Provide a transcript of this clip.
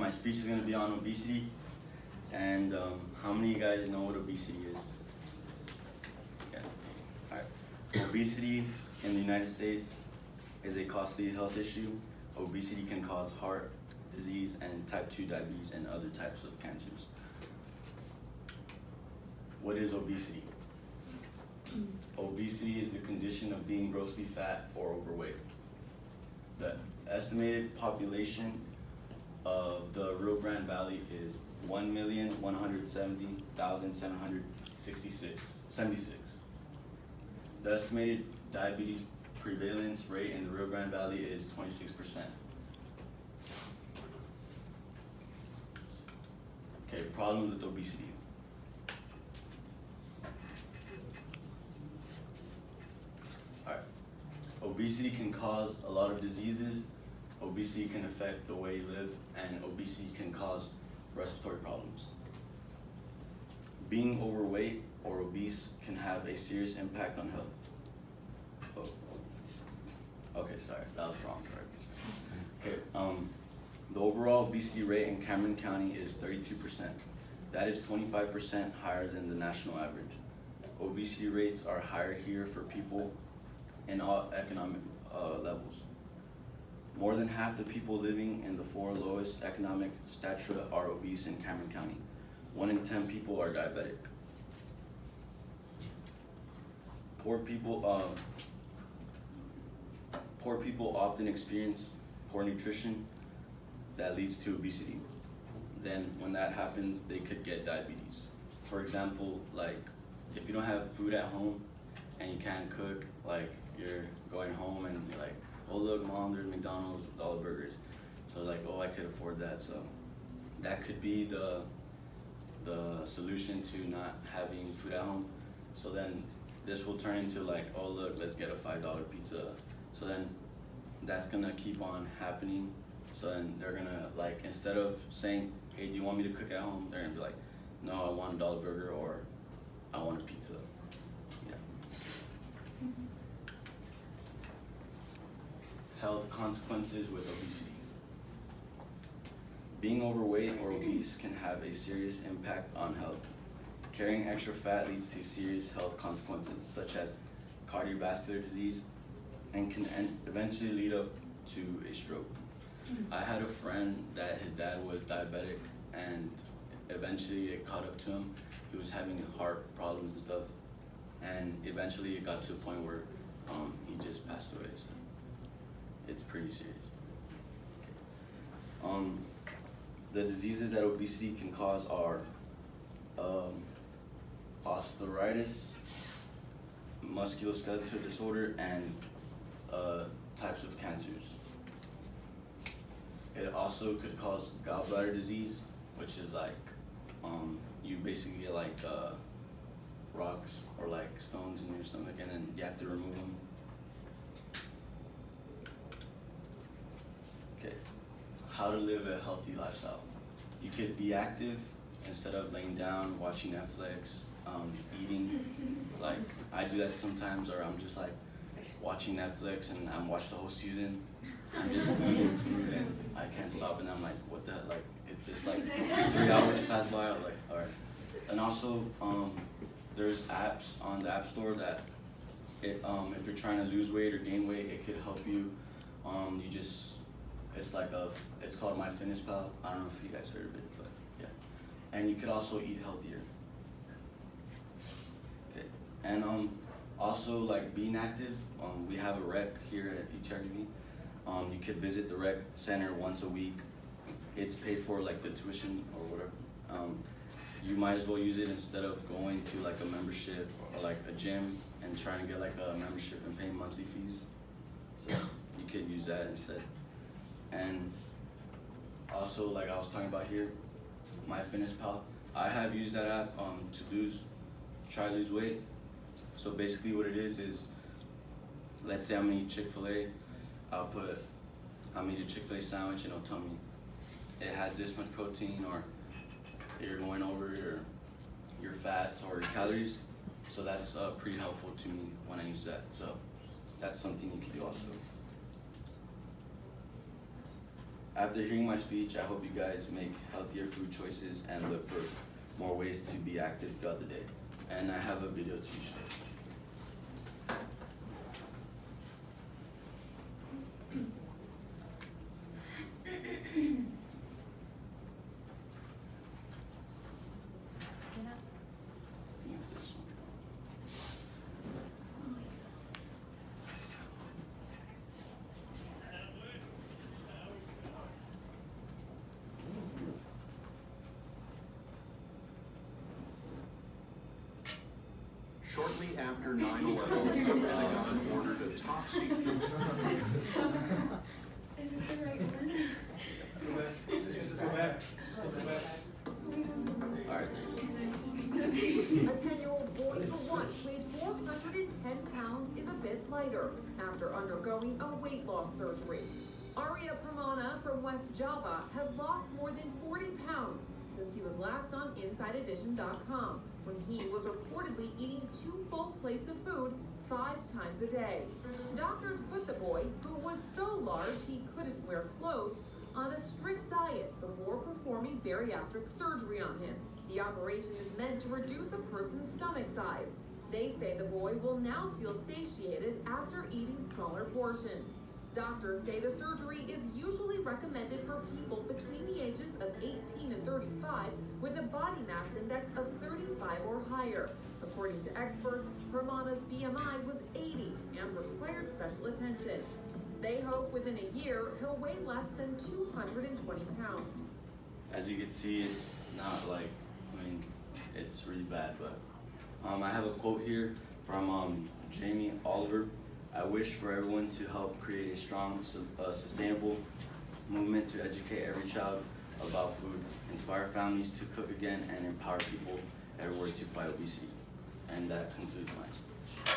my speech is going to be on obesity. And how many of you guys know what obesity is? Yeah. All right. Obesity in the United States is a costly health issue. Obesity can cause heart disease and type 2 diabetes and other types of cancers. What is obesity? Obesity is the condition of being grossly fat or overweight. The estimated population of the Rio Grande Valley is 1,170,776. The estimated diabetes prevalence rate in the Rio Grande Valley is 26%. Okay, problems with obesity. Alright. Obesity can cause a lot of diseases. Obesity can affect the way you live, and obesity can cause respiratory problems. Being overweight or obese can have a serious impact on health. Oh. Okay, sorry, that was wrong. Okay, the overall obesity rate in Cameron County is 32%. That is 25% higher than the national average. Obesity rates are higher here for people in all economic levels. More than half the people living in the 4 lowest economic strata are obese in Cameron County. 1 in 10 people are diabetic. Poor people often experience poor nutrition that leads to obesity. Then when that happens, they could get diabetes. For example, like if you don't have food at home and you can't cook, like you're going home and you're like, oh look mom, there's McDonald's with all the burgers. So like, oh, I could afford that. So that could be the solution to not having food at home. So then this will turn into like, oh look, let's get a $5 pizza. So then that's gonna keep on happening. So then they're gonna, like, instead of saying, hey, do you want me to cook at home? They're gonna be like, no, I want a $1 burger or I want a pizza. Yeah. Health consequences with obesity. Being overweight or obese can have a serious impact on health. Carrying extra fat leads to serious health consequences such as cardiovascular disease and can eventually lead up to a stroke. I had a friend that his dad was diabetic and eventually it caught up to him. He was having heart problems and stuff, and eventually it got to a point where he just passed away. So it's pretty serious. Okay. The diseases that obesity can cause are osteoarthritis, musculoskeletal disorder, and types of cancers. It also could cause gallbladder disease, which is like you basically get like rocks or like stones in your stomach, and then you have to remove them. Okay, how to live a healthy lifestyle. You could be active instead of laying down, watching Netflix, eating. Like I do that sometimes, or I'm just like watching Netflix and I'm watching the whole season. I'm just eating food and I can't stop, and I'm like, what the hell? Like it's just like 3 hours pass by. I'm like, all right. And also, there's apps on the App Store that if you're trying to lose weight or gain weight, it could help you. It's called MyFitnessPal. I don't know if you guys heard of it, but yeah. And you could also eat healthier. Okay. And also like being active. We have a rec here at UTRGV. You could visit the rec center once a week. It's paid for, like the tuition or whatever. You might as well use it instead of going to like a membership or like a gym and trying to get like a membership and paying monthly fees. So you could use that instead. And also, like I was talking about here, MyFitnessPal. I have used that app to try to lose weight. So basically what it is, let's say I'm gonna eat Chick-fil-A. I'm gonna eat a Chick-fil-A sandwich and it'll tell me it has this much protein, or you're going over your fats or your calories. So that's pretty helpful to me when I use that. So that's something you can do also. After hearing my speech, I hope you guys make healthier food choices and look for more ways to be active throughout the day. And I have a video to show. Use this one. Shortly after 9/11, the Pentagon ordered a top secret. Is it the right one? Alright, there you go. A 10-year-old boy for once weighs 410 pounds is a bit lighter after undergoing a weight loss surgery. Arya Pramana from West Java has lost more than 40 pounds since he was last on InsideEdition.com when he was reportedly eating 2 full plates of food 5 times a day. Doctors put the boy, who was so large he couldn't wear clothes, on a strict diet before performing bariatric surgery on him. The operation is meant to reduce a person's stomach size. They say the boy will now feel satiated after eating smaller portions. Doctors say the surgery is usually recommended for people between the ages of 18 and 35 with a body mass index of 35 or higher. According to experts, Pramana's BMI was 80 and required special attention. They hope within a year he'll weigh less than 220 pounds. As you can see, it's not like, it's really bad, but I have a quote here from Jamie Oliver. I wish for everyone to help create a strong, sustainable movement to educate every child about food, inspire families to cook again, and empower people everywhere to fight obesity. And that concludes my speech.